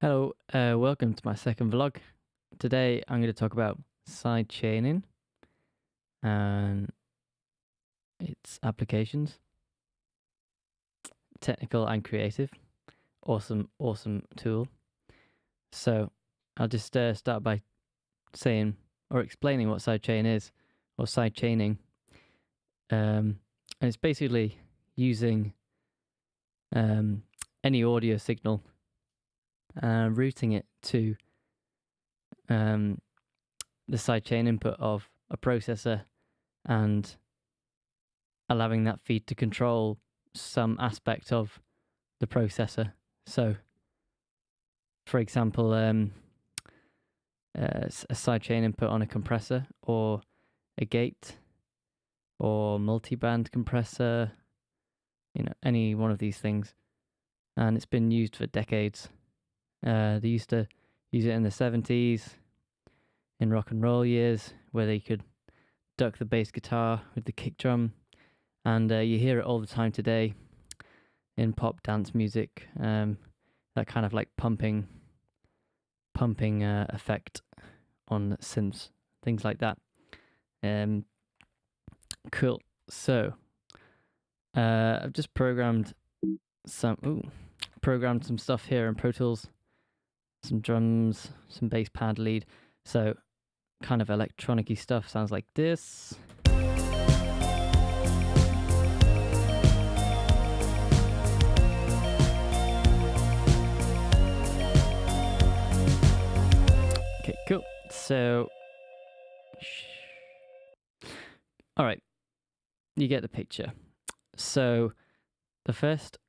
Hello, welcome to my second vlog. Today I'm going to talk about side chaining and its applications, technical and creative. Awesome tool. So I'll just start by saying or explaining what side chain is or side chaining. And it's basically using any audio signal and routing it to the sidechain input of a processor and allowing that feed to control some aspect of the processor. So, for example, a sidechain input on a compressor or a gate or multi-band compressor, any one of these things. And it's been used for decades. They used to use it in the 70s, in rock and roll years, where they could duck the bass guitar with the kick drum. And you hear it all the time today in pop dance music, that kind of like pumping effect on synths, things like that. Cool. So I've just programmed some stuff here in Pro Tools, some drums, some bass pad lead. So kind of electronic-y stuff sounds like this. Okay, cool. So, all right, you get the picture. So the first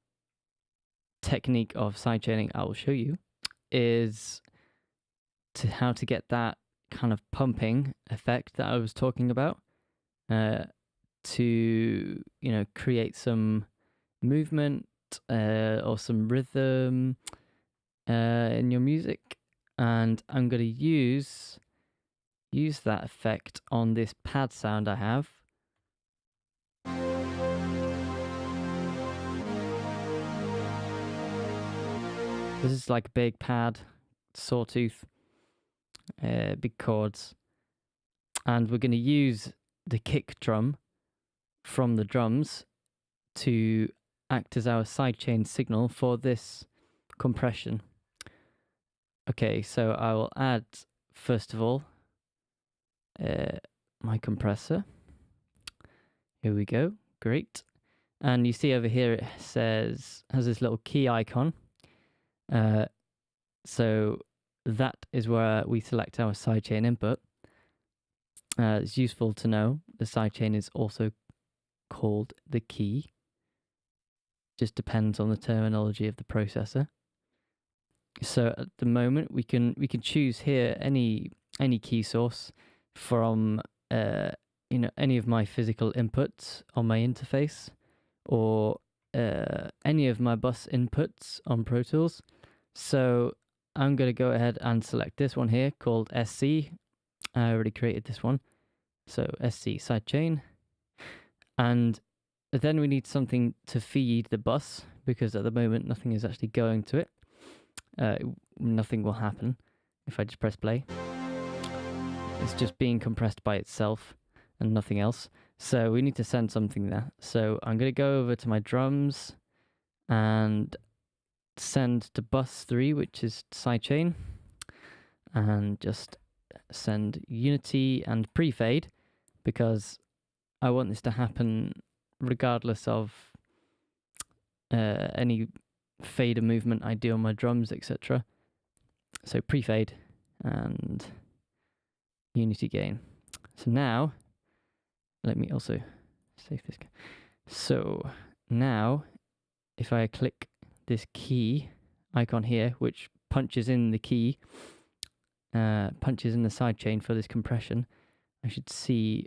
technique of sidechaining I will show you is how to get that kind of pumping effect that I was talking about, to create some movement or some rhythm in your music. And I'm going to use that effect on this pad sound I have. This is like a big pad, sawtooth, big chords, and we're going to use the kick drum from the drums to act as our sidechain signal for this compression. Okay, so I will add, first of all, my compressor. Here we go. Great. And you see over here it has this little key icon. So that is where we select our sidechain input. It's useful to know the sidechain is also called the key. Just depends on the terminology of the processor. So at the moment we can choose here any key source from any of my physical inputs on my interface, or any of my bus inputs on Pro Tools. So I'm going to go ahead and select this one here called SC. I already created this one. So SC sidechain. And then we need something to feed the bus, because at the moment nothing is actually going to it. Nothing will happen if I just press play. It's just being compressed by itself and nothing else. So we need to send something there. So I'm going to go over to my drums and send to bus 3, which is sidechain, and just send unity and pre-fade, because I want this to happen regardless of any fader movement I do on my drums, etc. So pre-fade and unity gain. So now let me also save this. So now if I click this key icon here, which punches in the key, punches in the sidechain for this compression, I should see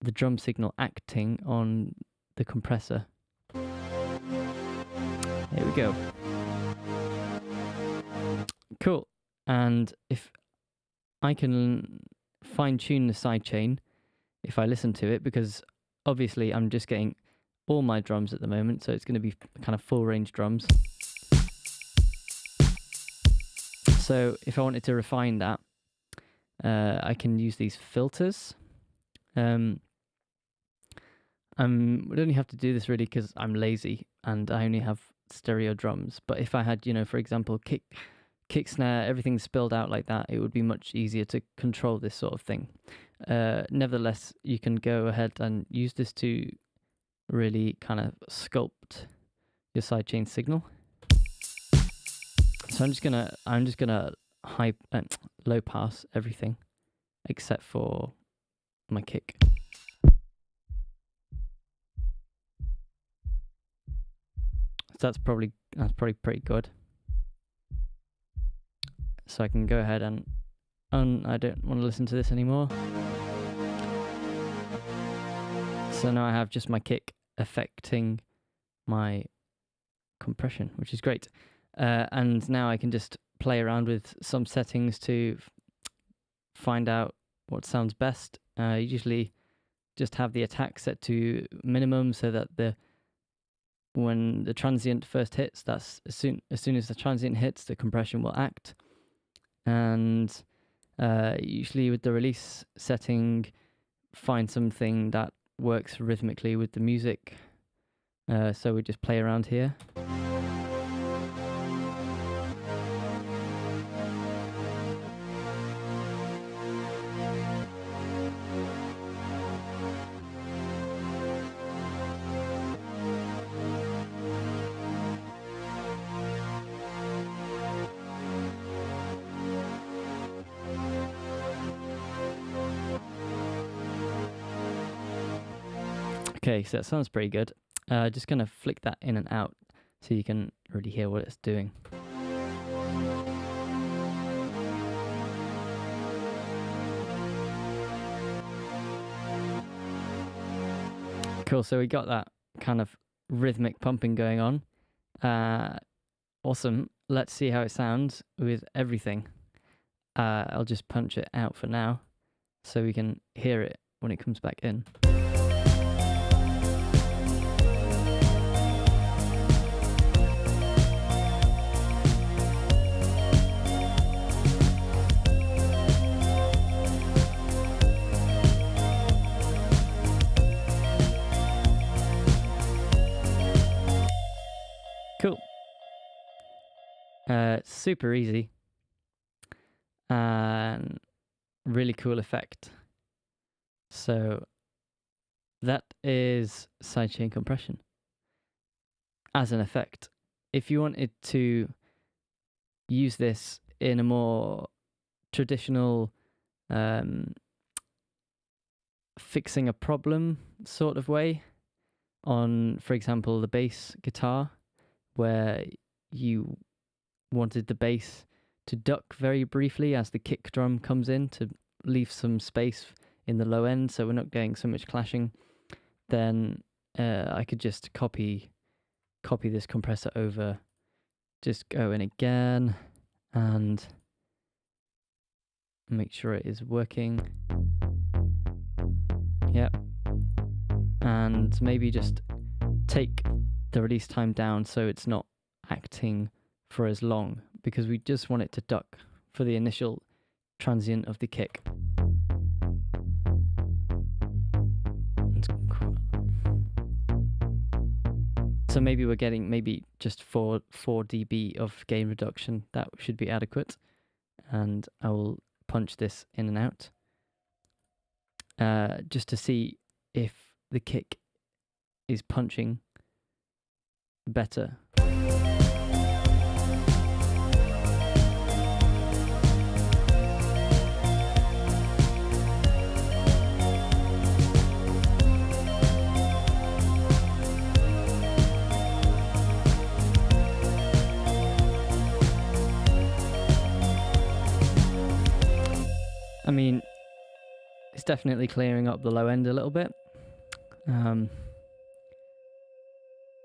the drum signal acting on the compressor. There we go. Cool. And if I can fine tune the sidechain, if I listen to it, because obviously I'm just getting all my drums at the moment, so it's going to be kind of full range drums. So if I wanted to refine that, I can use these filters. I would only have to do this really because I'm lazy and I only have stereo drums. But if I had, for example, kick snare, everything spilled out like that, it would be much easier to control this sort of thing. Nevertheless, you can go ahead and use this to really kind of sculpt your sidechain signal. So I'm just gonna low pass everything except for my kick. So that's probably pretty good. So I can go ahead and I don't want to listen to this anymore. So now I have just my kick affecting my compression, which is great. And now I can just play around with some settings to find out what sounds best. Usually just have the attack set to minimum so that when the transient first hits, that's as soon as the transient hits, the compression will act. And usually with the release setting, find something that works rhythmically with the music. So we just play around here. Okay, so that sounds pretty good. Just gonna flick that in and out so you can really hear what it's doing. Cool, so we got that kind of rhythmic pumping going on. Awesome. Let's see how it sounds with everything. I'll just punch it out for now so we can hear it when it comes back in. Cool. Super easy and really cool effect. So that is sidechain compression as an effect. If you wanted to use this in a more traditional fixing a problem sort of way on, for example, the bass guitar, where you wanted the bass to duck very briefly as the kick drum comes in to leave some space in the low end so we're not getting so much clashing, then I could just copy this compressor over, just go in again and make sure it is working. Yep. And maybe just take the release time down so it's not acting for as long, because we just want it to duck for the initial transient of the kick. So maybe we're getting just 4 dB of gain reduction. That should be adequate. And I will punch this in and out just to see if the kick is punching better. I mean, it's definitely clearing up the low end a little bit.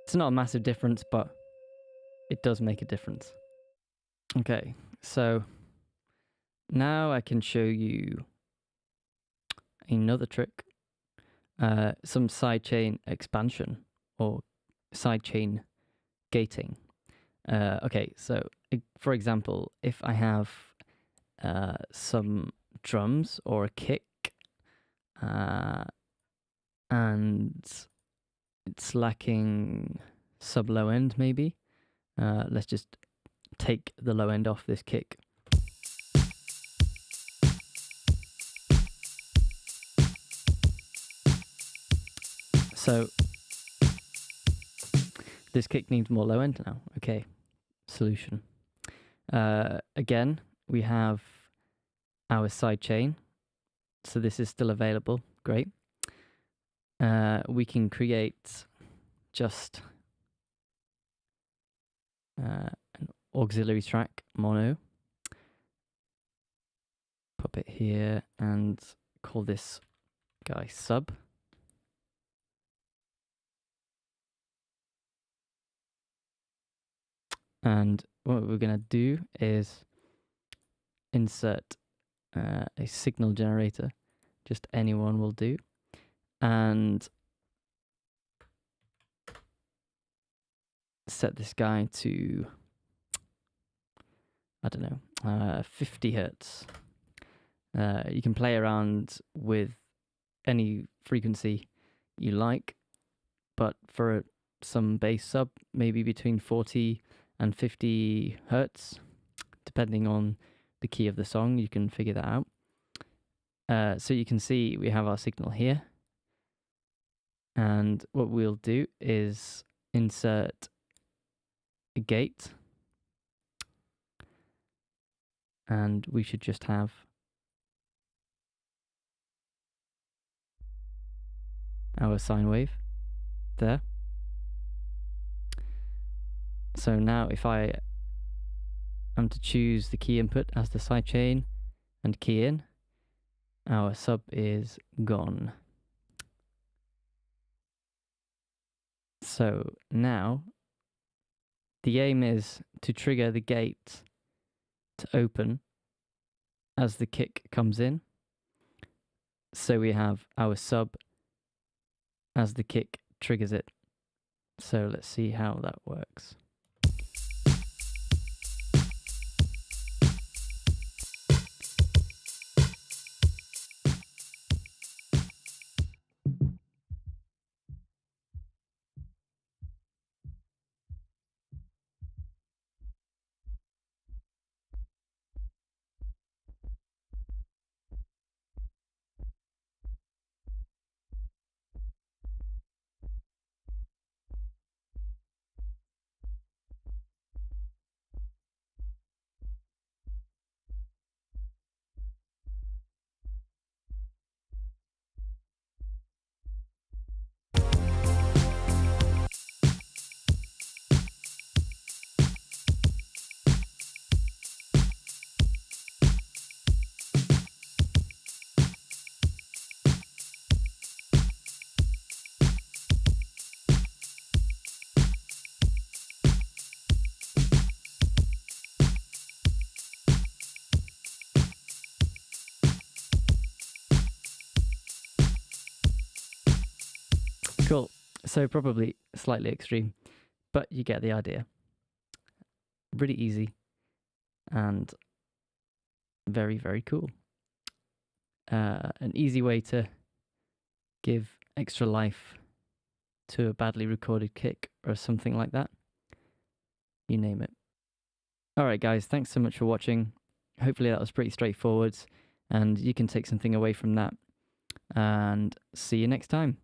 It's not a massive difference, but it does make a difference. Okay, so now I can show you another trick, some sidechain expansion or sidechain gating. Okay, so for example, if I have some drums or a kick, and it's lacking sub low end, maybe. Let's just take the low end off this kick. So this kick needs more low end now. Okay, solution. Again, we have our side chain. So this is still available. Great. We can create just an auxiliary track, mono. Pop it here and call this guy sub. And what we're going to do is insert a signal generator. Just anyone will do. And set this guy to, I don't know, 50 hertz. You can play around with any frequency you like, but for some bass sub, maybe between 40 and 50 hertz, depending on the key of the song, you can figure that out. So you can see we have our signal here. And what we'll do is insert a gate. And we should just have our sine wave there. So now if I am to choose the key input as the sidechain and key in, our sub is gone. So now the aim is to trigger the gate to open as the kick comes in. So we have our sub as the kick triggers it. So let's see how that works. Cool. So probably slightly extreme, but you get the idea. Really easy and very, very cool. An easy way to give extra life to a badly recorded kick or something like that. You name it. Alright guys, thanks so much for watching. Hopefully that was pretty straightforward and you can take something away from that. And see you next time.